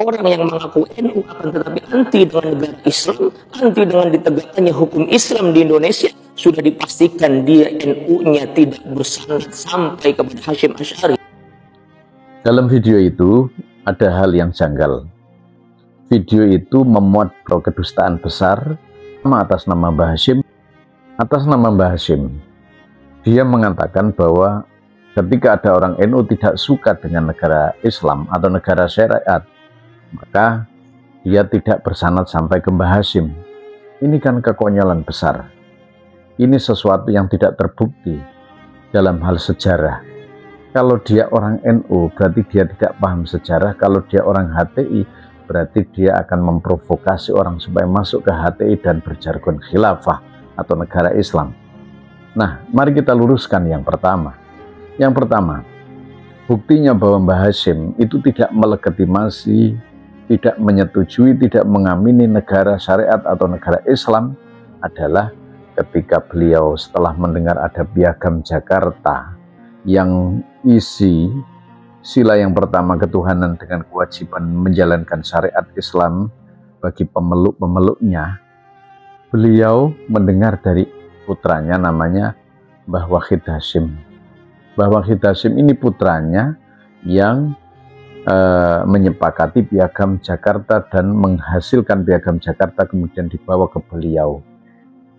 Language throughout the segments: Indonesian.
orang yang mengaku NU akan tetapi anti dengan negara Islam, anti dengan ditegakkannya hukum Islam di Indonesia, sudah dipastikan dia NU-nya tidak bersanad sampai kepada Hasyim Asy'ari. Dalam video itu ada hal yang janggal. Video itu memuat kedustaan besar atas nama Mbah Hasyim. Atas nama Mbah Hasyim, dia mengatakan bahwa ketika ada orang NU tidak suka dengan negara Islam atau negara syariat, maka dia tidak bersanad sampai ke Mbah Hasyim. Ini kan kekonyolan besar. Ini sesuatu yang tidak terbukti dalam hal sejarah. Kalau dia orang NU, berarti dia tidak paham sejarah. Kalau dia orang HTI, berarti dia akan memprovokasi orang supaya masuk ke HTI dan berjargon khilafah atau negara Islam. Nah, mari kita luruskan yang pertama. Yang pertama, buktinya bahwa Mbah Hasyim itu tidak melegitimasi, tidak menyetujui, tidak mengamini negara syariat atau negara Islam adalah ketika beliau setelah mendengar ada Piagam Jakarta yang isi sila yang pertama ketuhanan dengan kewajiban menjalankan syariat Islam bagi pemeluk-pemeluknya. Beliau mendengar dari putranya namanya Mbah Wahid Hasyim. Mbah Wahid Hasyim ini putranya yang menyepakati Piagam Jakarta dan menghasilkan Piagam Jakarta kemudian dibawa ke beliau.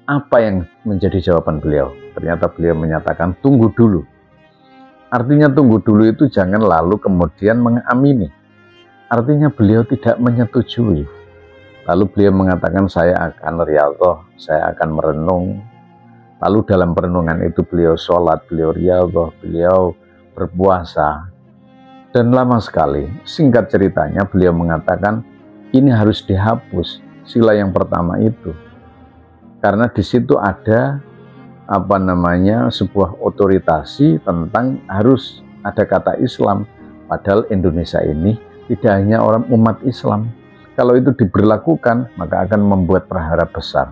Apa yang menjadi jawaban beliau? Ternyata beliau menyatakan tunggu dulu. Artinya tunggu dulu itu jangan lalu kemudian mengamini. Artinya beliau tidak menyetujui. Lalu beliau mengatakan saya akan riyadhah, saya akan merenung. Lalu dalam perenungan itu beliau sholat, beliau riyadhah, beliau berpuasa. Dan lama sekali, singkat ceritanya beliau mengatakan ini harus dihapus sila yang pertama itu. Karena di situ ada sebuah otoritasi tentang harus ada kata Islam. Padahal Indonesia ini tidak hanya orang umat Islam. Kalau itu diberlakukan, maka akan membuat prahara besar,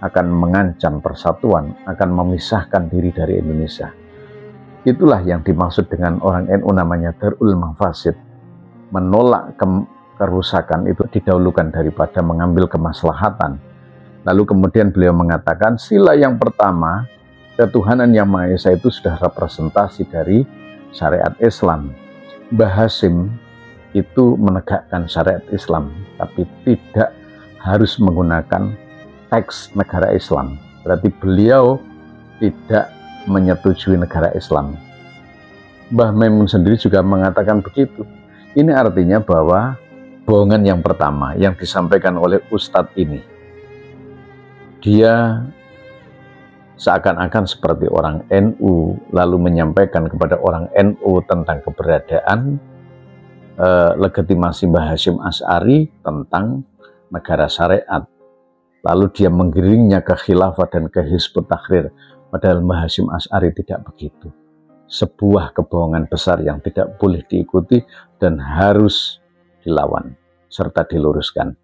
akan mengancam persatuan, akan memisahkan diri dari Indonesia. Itulah yang dimaksud dengan orang NU namanya Darul Mafasid. Menolak kerusakan itu didahulukan daripada mengambil kemaslahatan. Lalu kemudian beliau mengatakan sila yang pertama, ketuhanan yang Maha Esa itu sudah representasi dari syariat Islam. Mbah Hasyim itu menegakkan syariat Islam, tapi tidak harus menggunakan teks negara Islam. Berarti beliau tidak menyetujui negara Islam. Mbah Maimun sendiri juga mengatakan begitu. Ini artinya bahwa bohongan yang pertama yang disampaikan oleh Ustadz ini, dia seakan-akan seperti orang NU, lalu menyampaikan kepada orang NU tentang keberadaan legitimasi Mbah Hasyim Asy'ari tentang negara syariat. Lalu dia menggiringnya ke khilafah dan ke Hizbut Tahrir. Padahal Mbah Hasyim Asy'ari tidak begitu. Sebuah kebohongan besar yang tidak boleh diikuti dan harus dilawan serta diluruskan.